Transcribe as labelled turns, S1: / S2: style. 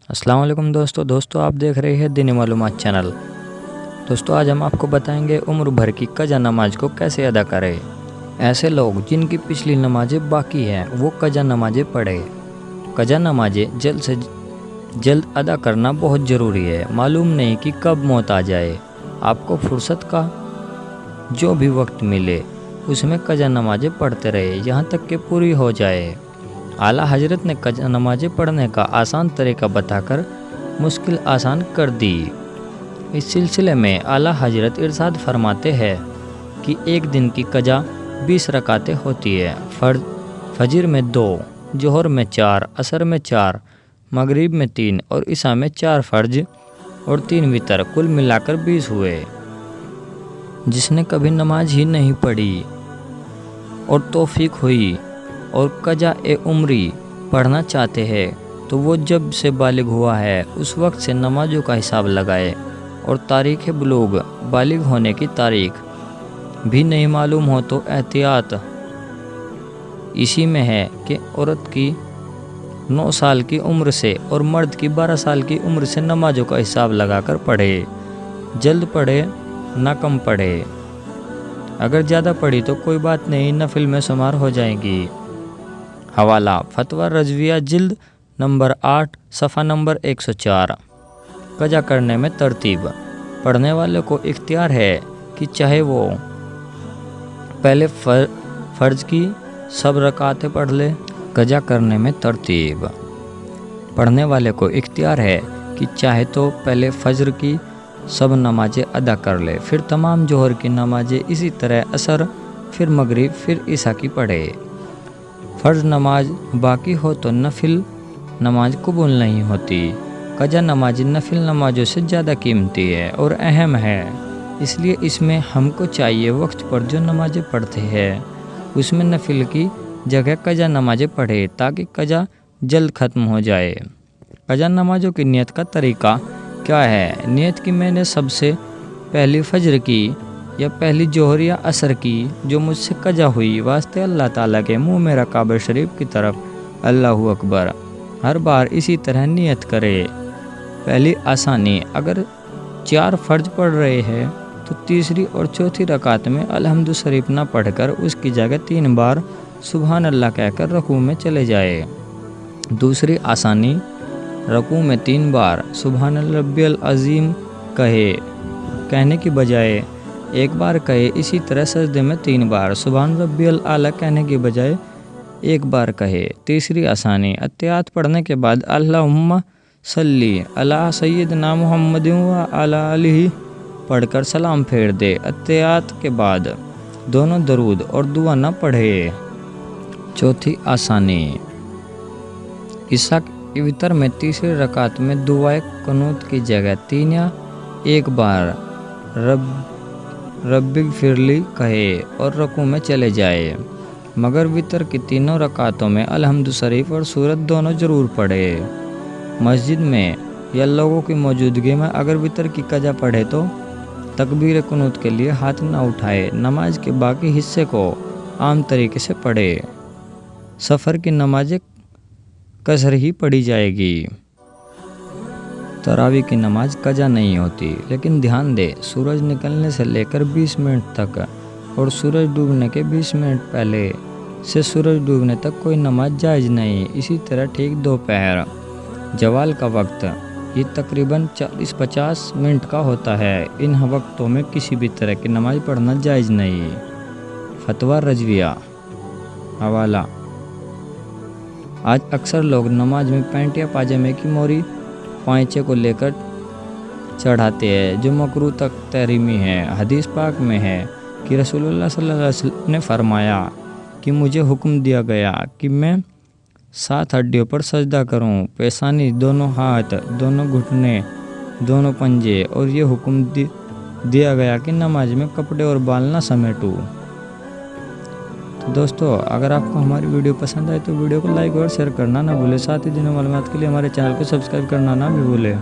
S1: السلام علیکم دوستو آپ دیکھ رہے ہیں دینی معلومات چینل۔ دوستو آج ہم آپ کو بتائیں گے عمر بھر کی قضا نماز کو کیسے ادا کرے۔ ایسے لوگ جن کی پچھلی نمازیں باقی ہیں وہ قضا نمازیں پڑھے۔ قضا نمازیں جلد سے جلد ادا کرنا بہت ضروری ہے۔ معلوم نہیں کہ کب موت آ جائے۔ آپ کو فرصت کا جو بھی وقت ملے اس میں قضا نمازیں پڑھتے رہے یہاں تک کہ پوری ہو جائے۔ اعلیٰ حضرت نے قضا نمازیں پڑھنے کا آسان طریقہ بتا کر مشکل آسان کر دی۔ اس سلسلے میں اعلیٰ حضرت ارشاد فرماتے ہیں کہ ایک دن کی قضا 20 رکعتیں ہوتی ہے۔ فجر میں 2، ظہر میں 4، عصر میں 4، مغرب میں 3 اور عشاء میں 4 فرض اور 3 وتر، کل ملا کر 20 ہوئے۔ جس نے کبھی نماز ہی نہیں پڑھی اور توفیق ہوئی اور قضا عمری پڑھنا چاہتے ہیں تو وہ جب سے بالغ ہوا ہے اس وقت سے نمازوں کا حساب لگائے، اور تاریخ بلوغ بالغ ہونے کی تاریخ بھی نہیں معلوم ہو تو احتیاط اسی میں ہے کہ عورت کی 9 سال کی عمر سے اور مرد کی 12 سال کی عمر سے نمازوں کا حساب لگا کر پڑھے۔ جلد پڑھے نہ کم پڑھے۔ اگر زیادہ پڑھی تو کوئی بات نہیں، نفل میں شمار ہو جائے گی۔ حوالہ فتویٰ رضویہ جلد نمبر 8 صفحہ نمبر 104۔ قضا کرنے میں ترتیب۔ پڑھنے والے کو اختیار ہے کہ چاہے وہ پہلے فرض کی سب رکعتیں پڑھ لے۔ قضا کرنے میں ترتیب۔ پڑھنے والے کو اختیار ہے کہ چاہے تو پہلے فجر کی سب نمازیں ادا کر لے، پھر تمام ظہر کی نمازیں، اسی طرح عصر، پھر مغرب، پھر عشاء کی پڑھے۔ فرض نماز باقی ہو تو نفل نماز قبول نہیں ہوتی۔ قضا نماز نفل نمازوں سے زیادہ قیمتی ہے اور اہم ہے، اس لیے اس میں ہم کو چاہیے وقت پر جو نمازیں پڑھتے ہیں اس میں نفل کی جگہ قضا نمازیں پڑھے تاکہ قضا جلد ختم ہو جائے۔ قضا نمازوں کی نیت کا طریقہ کیا ہے؟ نیت کی میں نے سب سے پہلی فجر کی یا پہلی ظہر یا عصر کی جو مجھ سے قضا ہوئی، واسطے اللہ تعالیٰ کے منہ میرا کعبہ شریف کی طرف اللہ اکبر۔ ہر بار اسی طرح نیت کرے۔ پہلی آسانی، اگر 4 فرض پڑھ رہے ہیں تو تیسری اور چوتھی رکعت میں الحمد شریف نہ پڑھ کر اس کی جگہ 3 بار سبحان اللہ کہہ کر رکوع میں چلے جائے۔ دوسری آسانی، رکوع میں 3 بار سبحان ربی العظیم کہنے کی بجائے 1 بار کہے۔ اسی طرح سجدے میں 3 بار سبحان ربی الاعلیٰ کہنے کی بجائے 1 بار کہے۔ تیسری آسانی، اتحیات پڑھنے کے بعد اللہم صلی علی سیدنا محمد و علی آلہ پڑھ کر سلام پھیر دے۔ اتحیات کے بعد دونوں درود اور دعا نہ پڑھے۔ چوتھی آسانی، عشاء کی وتر میں تیسری رکعت میں دعائے قنوت کی جگہ 3 یا 1 بار رب اغفر لی کہے اور رکوع میں چلے جائے، مگر وتر کی تینوں رکعتوں میں الحمد شریف اور سورت دونوں ضرور پڑھے۔ مسجد میں یا لوگوں کی موجودگی میں اگر وتر کی قضا پڑھے تو تکبیر قنوت کے لیے ہاتھ نہ اٹھائے۔ نماز کے باقی حصے کو عام طریقے سے پڑھے۔ سفر کی نمازیں قصر ہی پڑھی جائے گی۔ تراویح کی نماز قضا نہیں ہوتی، لیکن دھیان دے سورج نکلنے سے لے کر 20 منٹ تک اور سورج ڈوبنے کے 20 منٹ پہلے سے سورج ڈوبنے تک کوئی نماز جائز نہیں۔ اسی طرح ٹھیک دوپہر زوال کا وقت یہ تقریباً 40-50 منٹ کا ہوتا ہے۔ ان وقتوں میں کسی بھی طرح کی نماز پڑھنا جائز نہیں۔ فتویٰ رضویہ۔ حوالہ، آج اکثر لوگ نماز میں پینٹ یا پاجامے کی موری پائچے کو لے کر چڑھاتے ہیں جو مکروہ تحریمی ہے۔ حدیث پاک میں ہے کہ رسول اللہ صلی اللہ علیہ وسلم نے فرمایا کہ مجھے حکم دیا گیا کہ میں 7 ہڈیوں پر سجدہ کروں، پیشانی، دونوں ہاتھ، دونوں گھٹنے، دونوں پنجے، اور یہ حکم دیا گیا کہ نماز میں کپڑے اور بال نہ سمیٹوں۔ تو دوستو اگر آپ کو ہماری ویڈیو پسند آئے تو ویڈیو کو لائک اور شیئر کرنا نہ بھولے، ساتھ ہی دینی معلومات کے لیے ہمارے چینل کو سبسکرائب کرنا نہ بھی بھولے۔